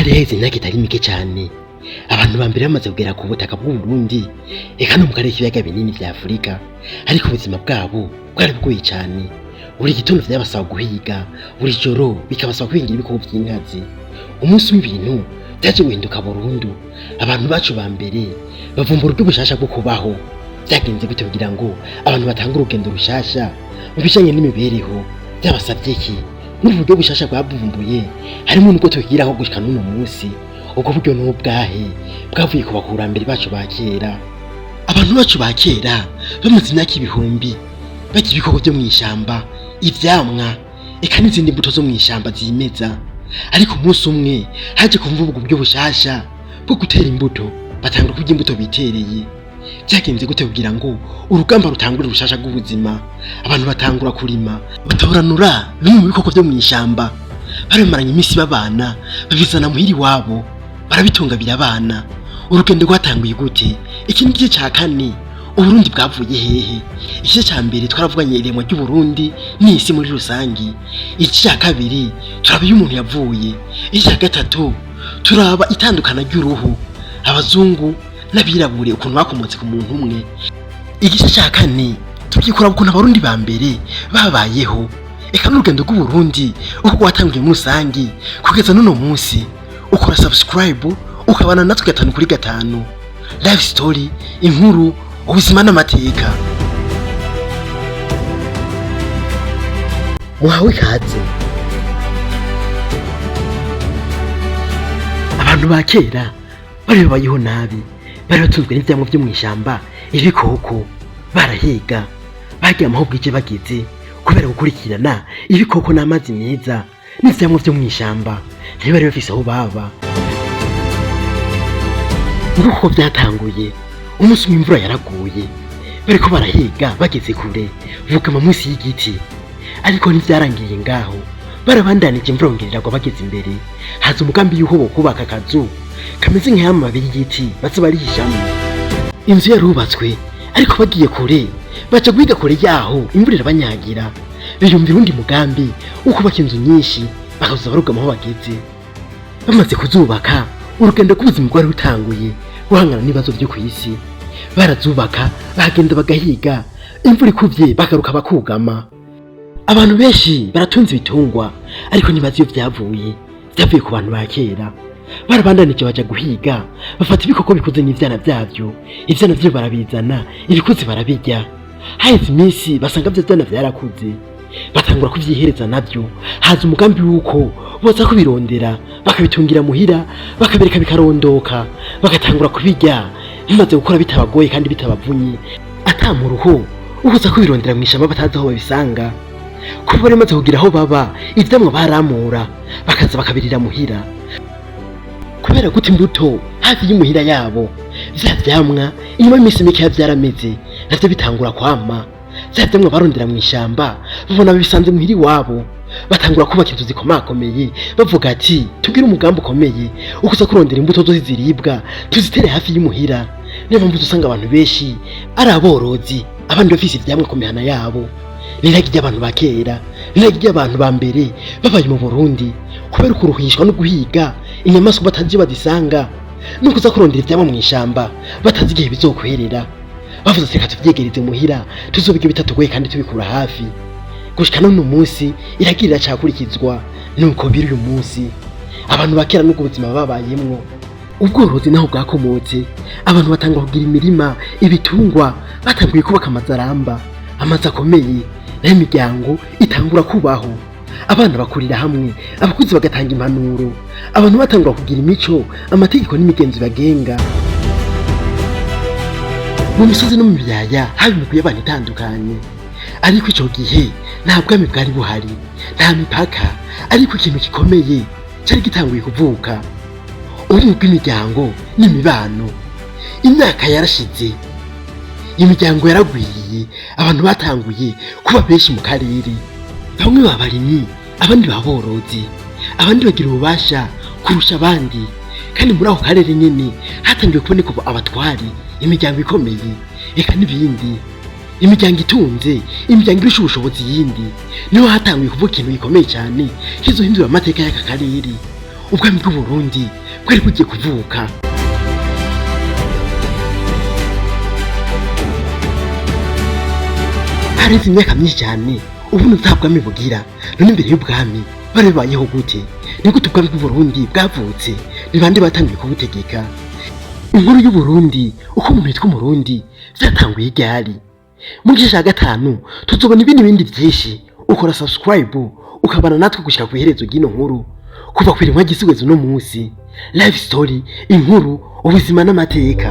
hari heze imyaka itari mike cyane abantu ba mbere bamaze kugera ku butaka bw'u Burundi eka no mu karere k'ibiyaga binini vya Afurika, ariko ubuzima bwabo bwari bugoye cyane. Buri gitondo vyabasaba guhiga, buri joro bikabasaba kwingira ibikoko vy'inkazi. Umunsi w'ibintu vyaje guhinduka burundu. Abantu bacu ba mbere bavumbura uburyo bushasha bwo kubaho. Vyagenze gute kugira ngo abantu batanga urugendo rushasha mu bijanye n'imibereho? Byabasavye iki? Muri uburyo bushasha bwabuvumbuye harimo n'ubwo twigiraho gushika n'uno munsi. Ubwo buryo n'ubwahe bwavuye ku bakurambere bacu ba kera. Abantu bacu ba kera bamaze imyaka ibihumbi barya ibikoko vyo mw'ishamba, ivyamwa eka n'izindi mbuto zo mw'ishamba zimeza. Ariko umunsi umwe haje kumva ubwo buryo bushasha bwo gutera imbuto, batangura kurya imbuto bitereye. Vyagenze gute kugira ngo urugamba rutangure rushasha rw'ubuzima? Abantu batangura kurima, batoranura bimwe mu bikoko vyo mw'ishamba, baremaranye imisi babana, babizana muhiri wabo, barabitunga birabana. Urugendo rwatanguye gute? Iki ni igice ca kane. Uburundi bwavuye hehe? Igice ca mbere twaravuganye iremwa ry'Uburundi n'isi muri rusangi. Igice ca kabiri turaba iyo umuntu yavuye. Igice ca gatatu turaba itandukana ry'uruhu, abazungu n'abirabure ukuntu bakomotse ku muntu umwe. Igice ca kane tubyikora ukuntu abarundi ba mbere babayeho. Eka n'urugendo rw'Uburundi uko rwatanguye mu rusangi kugeza n'uno munsi. Ukora subscribe ukabana natwe 5 kuri 5. Live story, inkuru, ubuzima n'amateka. Muhawe ikaze. Abantu ba kera bari babayeho nabi, bari batunzwe n'ivyamwa vyo mw'ishamba, ibikoko, barahiga, bagiye amaho bwije bageze kubera gukurikirana ibikoko n'amazi meza n'ivyamwa vyo mw'ishamba. Ntibari bafise aho baba. Nguko byatanguye. Umunsi w'imvura yaraguye, bariko barahiga bageze kure, vugama munsi y'igiti. Ariko ntivyarangiye ngaho, barabandanije imvura ngiriragwa bageze imbere. Haza umugambi yuko bokubaka akazu kameze nk'amababi y'igiti baza barihishamo. Inzu yarubatswe, ariko bagiye kure baca guhiga kure yaho imvura irabanyagira. Biyumvira undi mugambi ukubaka inzu nyinshi bakaza barugama aho bageze. Bamaze kuzubaka, urugendo rw'ubuzima rwari rutanguye guhangana n'ibibazo byo kw'isi. Barazubaka, bagenda bagahiga, imvura ikuvye bagaruka bakugama. Abantu benshi baratunze ibitungwa, ariko ntibazi iyo vyavuye ku bantu ba kera. Barabandanije baja guhiga, bafata ibikoko bikuze n'ivyana vyavyo. Ivyana vyo barabizana, ibikuze barabirya. Haheze imisi basanga vyo vyana vyarakuze, batangura kuvyihereza navyo. Haza umugambi wuko boza kubirondera bakabitungira muhira, bakabereka bikarondoka, bagatangura kubirya. Bimaze gukora bitabagoye kandi bitabavunye, ata mu ruho ubuza kubirondera mw'ishamba batazi aho babisanga. Kuko bari maze kugira aho baba, ivyamwa baramura bakaza bakabirira muhira. Kubera guta imbuto hafi y'umuhira yabo, vya vyamwa inyuma y'imisi mike vyarameze navyo bitangura kwama. Vya vyamwa barondera mw'ishamba babona bisanze muhiri wabo, batangura kubaka inzu zikomakomeye bavuga ati tugire umugambi ukomeye ukuza kurondera imbuto zo ziribwa tuzitere hafi y'umuhira. Niyo mpamvu usanga abantu benshi ari aborozi, abandi bafise ivyamwa ku mihana yabo. Niragi ry'abantu ba kera, niragi ry'abantu ba mbere babaye mu Burundi, kubera ukuruhishwa no guhiga inyamaswa batazi bazisanga, no kuza kurondera ivyamwa mw'ishamba batazi igihe bizokwerera. Bavuze ati reka tuvyegereze muhira, tuzobirya bitatugoye kandi tubikura hafi. Gushika n'uno munsi iragirira cakurikizwa. Nuko biri uyu munsi abantu bakera n'ubwo ubuzima babayemwo. Ubworozi naho bwakomotse, abantu batanga kugira imirima, ibitungwa, batanguye kubaka amazaramba, amazi akomeye, nayo imiryango itangura kubaho. Abana bakurira hamwe, abakuzi bagatanga impanuro, abantu batangura kugira imico, amategeko n'imigenzo bagenga. Mu misozi no mu biyaya hari imigwi y'abantu itandukanye, ariko ico gihe nta bwami bwari buhari, nta mipaka. Ariko ikintu gikomeye cyari gitanguye kuvuka, ubumwe bw'imiryango n'imibano. Imyaka yarashize, imiryango yaragwiriye, abantu batanguye kuba benshi mu karere. Bamwe babarimyi, abandi baborozi, abandi bagira ububasha kurusha abandi. Kandi muri ako karere nyene hatangiye kuboneka abatwari, imiryango ikomeye, eka n'ibindi. Imiryango itunze, imiryango irusha ubushobozi yindi. Niho hatanguye kuvuga ikintu gikomeye cyane kizohindura amateka y'aka karere. ubwami bw'Uburundi bwari bugiye kuvuka. Hareze imyaka myinshi cyane ubundi nta bwami bugira, none imbere y'ubwami bari babayeho gute? Ni gute ubwami bw'Uburundi bwavutse? Ni bande batangiye kubutegeka? Inkuru y'Uburundi uko umuntu yitwa Umurundi vyatanguye ryari? Mu gice cya gatanu tuzobona ibindi byinshi. Ukora subscribe ukabana natwe gushika ku iherezo ry'ino nkuru, kuva ku irimwa gisigwezo no munsi. Life story, inkuru, ubuzima n'amateka.